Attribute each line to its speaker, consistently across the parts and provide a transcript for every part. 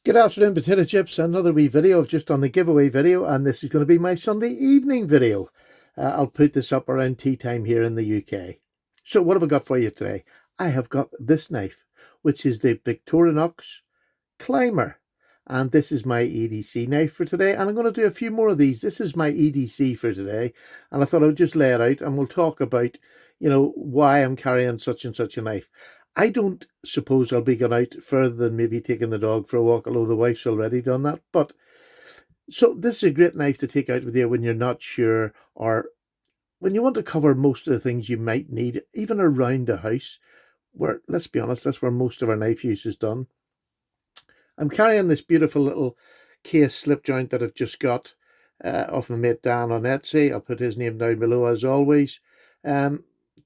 Speaker 1: Good afternoon, potato chips. Another wee video. I've just done the giveaway video, and this is going to be my Sunday evening video. I'll put this up around tea time here in the UK. So what have I got for you today? I have got this knife, which is the Victorinox Climber. And this is my EDC knife for today. And I'm going to do a few more of these. This is my EDC for today. And I thought I would just lay it out and we'll talk about, why I'm carrying such and such a knife. I don't suppose I'll be going out further than maybe taking the dog for a walk, although the wife's already done that. But so this is a great knife to take out with you when you're not sure, or when you want to cover most of the things you might need, even around the house, where, let's be honest, that's where most of our knife use is done. I'm carrying this beautiful little case slip joint that I've just got off my mate Dan on Etsy. I'll put his name down below as always.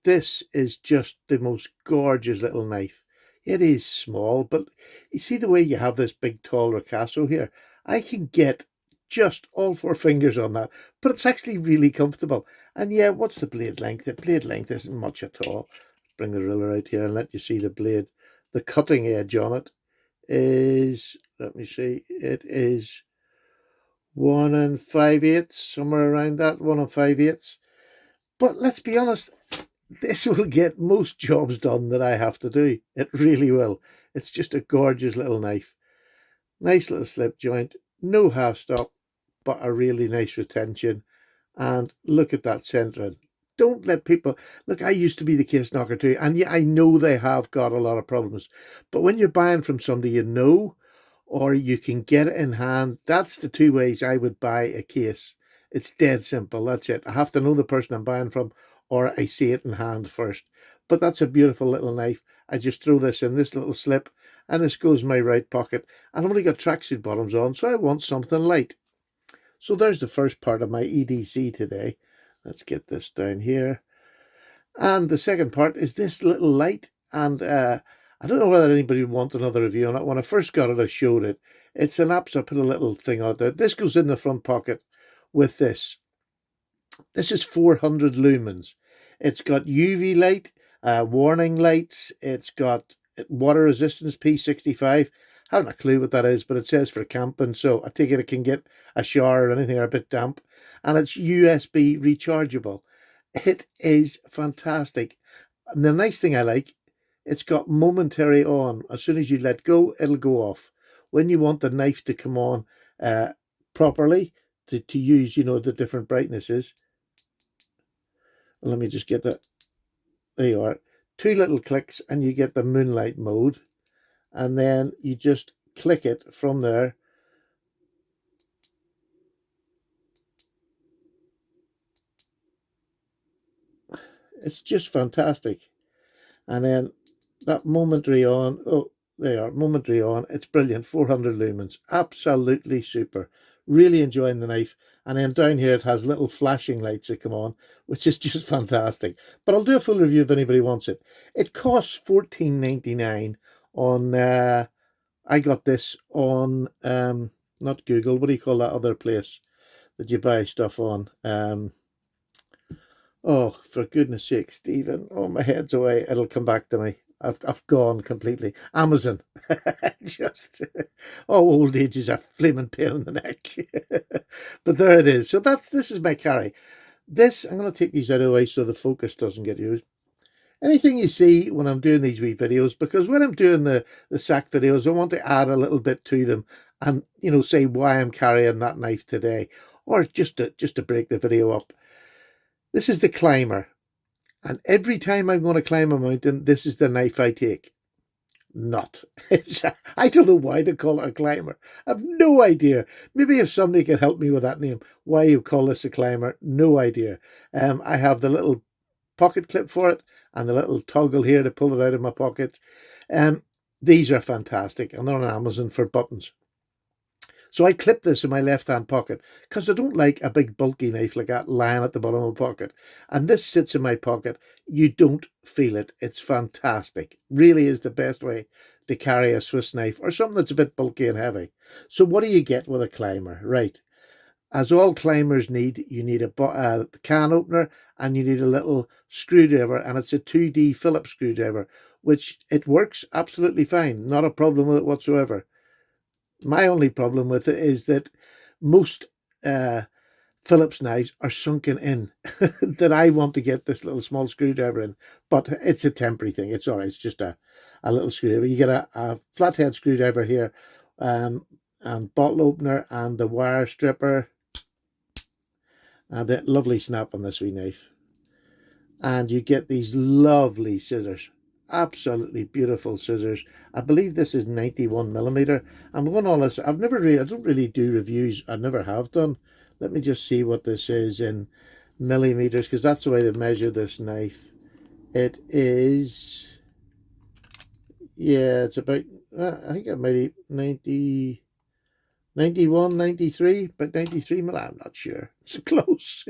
Speaker 1: This is just the most gorgeous little knife. It is small, but you see the way you have this big tall ricasso here? I can get just all four fingers on that, but it's actually really comfortable. And yeah, what's the blade length? The blade length isn't much at all. Let's bring the ruler out here and let you see the blade. The cutting edge on it is, let me see, it is 1 5/8, somewhere around that, 1 5/8. But let's be honest, this will get most jobs done that I have to do. It really will. It's just a gorgeous little knife. Nice little slip joint, no half stop, but a really nice retention. And look at that centering. Don't let people... Look, I used to be the case knocker too, and yeah, I know they have got a lot of problems. But when you're buying from somebody you know, or you can get it in hand, that's the two ways I would buy a case. It's dead simple, that's it. I have to know the person I'm buying from, or I see it in hand first. But that's a beautiful little knife. I just throw this in this little slip, and this goes in my right pocket. And I've only got tracksuit bottoms on, so I want something light. So there's the first part of my EDC today. Let's get this down here. And the second part is this little light. And I don't know whether anybody would want another review on it. When I first got it, I showed it. It's an app, so I put a little thing out there. This goes in the front pocket with this. This is 400 lumens. It's got UV light, warning lights. It's got water resistance P65. I haven't a clue what that is, but it says for camping, so I take it can get a shower or anything or a bit damp. And it's USB rechargeable. It is fantastic. And the nice thing I like, it's got momentary on. As soon as you let go, it'll go off. When you want the knife to come on properly, to use, the different brightnesses. Let me just get that. There you are. 2 little clicks and you get the moonlight mode. And then you just click it from there. It's just fantastic. And then that momentary on, oh, there you are, momentary on. It's brilliant. 400 lumens. Absolutely super. Really enjoying the knife. And then down here it has little flashing lights that come on, which is just fantastic. But I'll do a full review if anybody wants it. It costs $14.99 on... I got this on, not Google, what do you call that other place that you buy stuff on? Oh, for goodness sake, Stephen. Oh, my head's away. It'll come back to me. I've gone completely. Amazon. Just, old age is a flaming pain in the neck. But there it is. So this is my carry. This, I'm going to take these out of the way so the focus doesn't get used. Anything you see when I'm doing these wee videos, because when I'm doing the sack videos, I want to add a little bit to them and, say why I'm carrying that knife today, or just to break the video up. This is the Climber. And every time I'm going to climb a mountain, this is the knife I take. Not. I don't know why they call it a Climber. I've no idea. Maybe if somebody can help me with that name, why you call this a Climber, no idea. I have the little pocket clip for it and the little toggle here to pull it out of my pocket. These are fantastic, and they're on Amazon for buttons. So I clip this in my left-hand pocket because I don't like a big bulky knife like that lying at the bottom of my pocket. And this sits in my pocket. You don't feel it. It's fantastic. Really is the best way to carry a Swiss knife or something that's a bit bulky and heavy. So what do you get with a Climber? Right. As all climbers need, you need a can opener and you need a little screwdriver, and it's a 2D Phillips screwdriver, which it works absolutely fine. Not a problem with it whatsoever. My only problem with it is that most Phillips knives are sunken in that I want to get this little small screwdriver in, but it's a temporary thing. It's all right. It's just a little screwdriver. You get a flathead screwdriver here, and bottle opener and the wire stripper, and a lovely snap on this wee knife. And you get these lovely scissors. Absolutely beautiful scissors. I believe this is 91mm. I'm going on this. I don't really do reviews. I never have done. Let me just see what this is in millimeters, because that's the way they measure this knife. It is, yeah, it's about, I think it might be 90, 91, 93, but 93 mil, I'm not sure. It's close.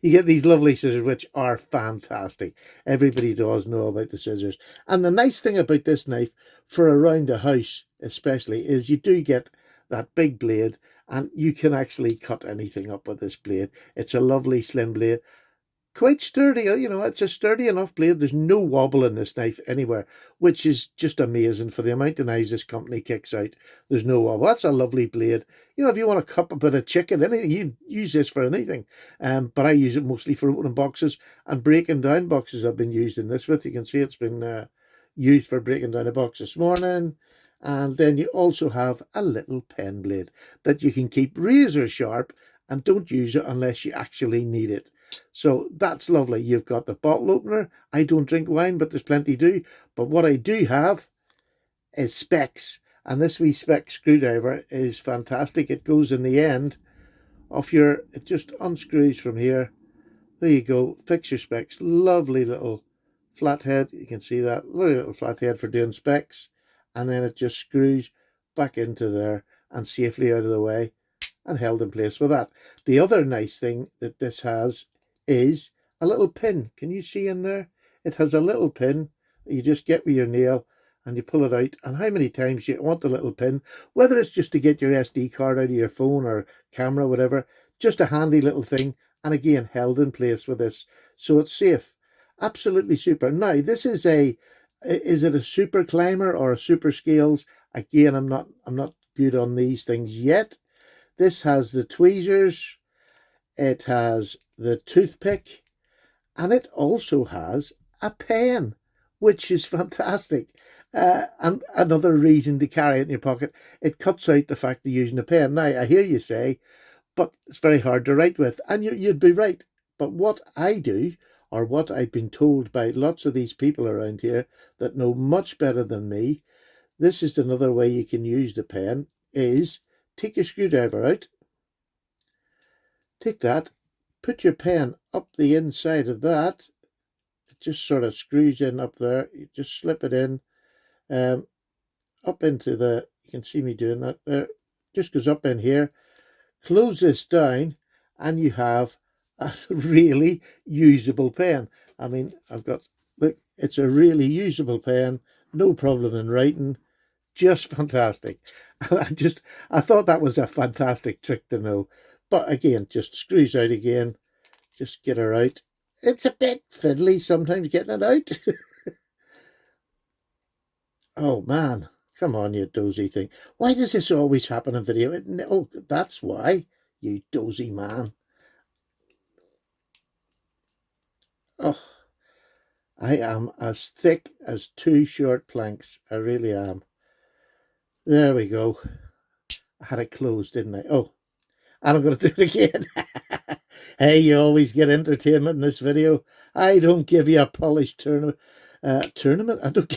Speaker 1: You get these lovely scissors, which are fantastic. Everybody does know about the scissors. And the nice thing about this knife, for around the house especially, is you do get that big blade, and you can actually cut anything up with this blade. It's a lovely slim blade. Quite sturdy, it's a sturdy enough blade. There's no wobble in this knife anywhere, which is just amazing for the amount of knives this company kicks out. There's no wobble. That's a lovely blade. If you want to cup a bit of chicken, anything, you use this for anything. But I use it mostly for opening boxes and breaking down boxes. I've been using this with. You can see it's been used for breaking down a box this morning. And then you also have a little pen blade that you can keep razor sharp, and don't use it unless you actually need it. So that's lovely. You've got the bottle opener. I don't drink wine, but there's plenty do. But what I do have is specs. And this wee spec screwdriver is fantastic. It goes in the end of it just unscrews from here. There you go. Fix your specs. Lovely little flathead. You can see that. Lovely little flathead for doing specs. And then it just screws back into there and safely out of the way and held in place with that. The other nice thing that this has is a little pin. Can you see in there? It has a little pin that you just get with your nail and you pull it out. And how many times you want the little pin, whether it's just to get your SD card out of your phone or camera, whatever, just a handy little thing. And again, held in place with this. So it's safe. Absolutely super. Now, this is is it a super climber or a super scales? Again, I'm not good on these things yet. This has the tweezers, it has the toothpick, and it also has a pen, which is fantastic. And another reason to carry it in your pocket, it cuts out the fact of using a pen. Now, I hear you say, but it's very hard to write with, and you'd be right. But what I do, or what I've been told by lots of these people around here that know much better than me, this is another way you can use the pen, is take your screwdriver out, take that, put your pen up the inside of that, it just sort of screws in up there, you just slip it in, up into you can see me doing that there, just goes up in here, close this down, and you have a really usable pen. I mean, look, it's a really usable pen, no problem in writing, just fantastic. I thought that was a fantastic trick to know. But again, just screws out again, just get her out. It's a bit fiddly sometimes getting it out. Oh man, come on, you dozy thing. Why does this always happen in video? Oh, that's why, you dozy man. Oh, I am as thick as two short planks. I really am. There we go. I had it closed, didn't I? Oh, and I'm going to do it again. Hey, you always get entertainment in this video. I don't give you a polished tournament. I don't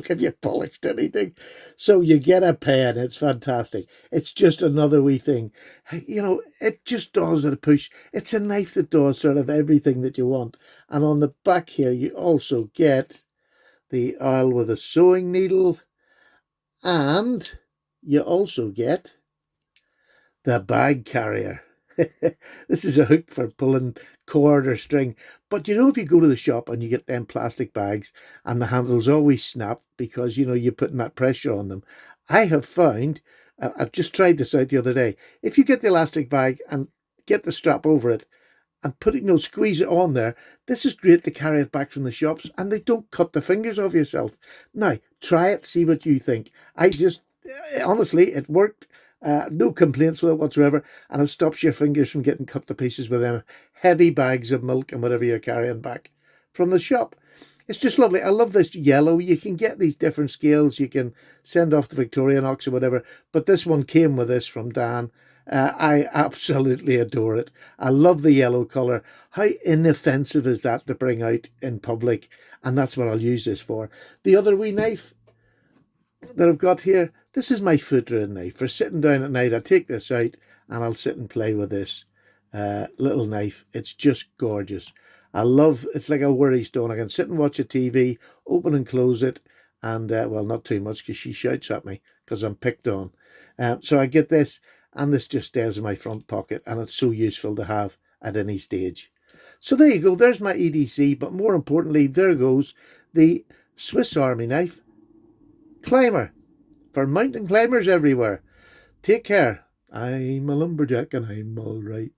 Speaker 1: give you polished anything. So you get a pen. It's fantastic. It's just another wee thing. It just does at a push. It's a knife that does sort of everything that you want. And on the back here, you also get the aisle with a sewing needle, and you also get the bag carrier. This is a hook for pulling cord or string. But if you go to the shop and you get them plastic bags and the handles always snap because, you're putting that pressure on them. I have found, I've just tried this out the other day, if you get the elastic bag and get the strap over it and put it, squeeze it on there, this is great to carry it back from the shops and they don't cut the fingers off yourself. Now, try it, see what you think. I just honestly, it worked. No complaints with it whatsoever, and it stops your fingers from getting cut to pieces with them heavy bags of milk and whatever you're carrying back from the shop. It's just lovely. I love this yellow. You can get these different scales. You can send off the Victorinox or whatever, but this one came with this from Dan. I absolutely adore it. I love the yellow colour. How inoffensive is that to bring out in public? And that's what I'll use this for. The other wee knife that I've got here, this is my foot-round knife. For sitting down at night, I take this out and I'll sit and play with this little knife. It's just gorgeous. I love, it's like a worry stone. I can sit and watch a TV, open and close it, and, well, not too much because she shouts at me because I'm picked on. So I get this, and this just stays in my front pocket, and it's so useful to have at any stage. So there you go. There's my EDC, but more importantly, there goes the Swiss Army knife climber for mountain climbers everywhere. Take care. I'm a lumberjack and I'm all right.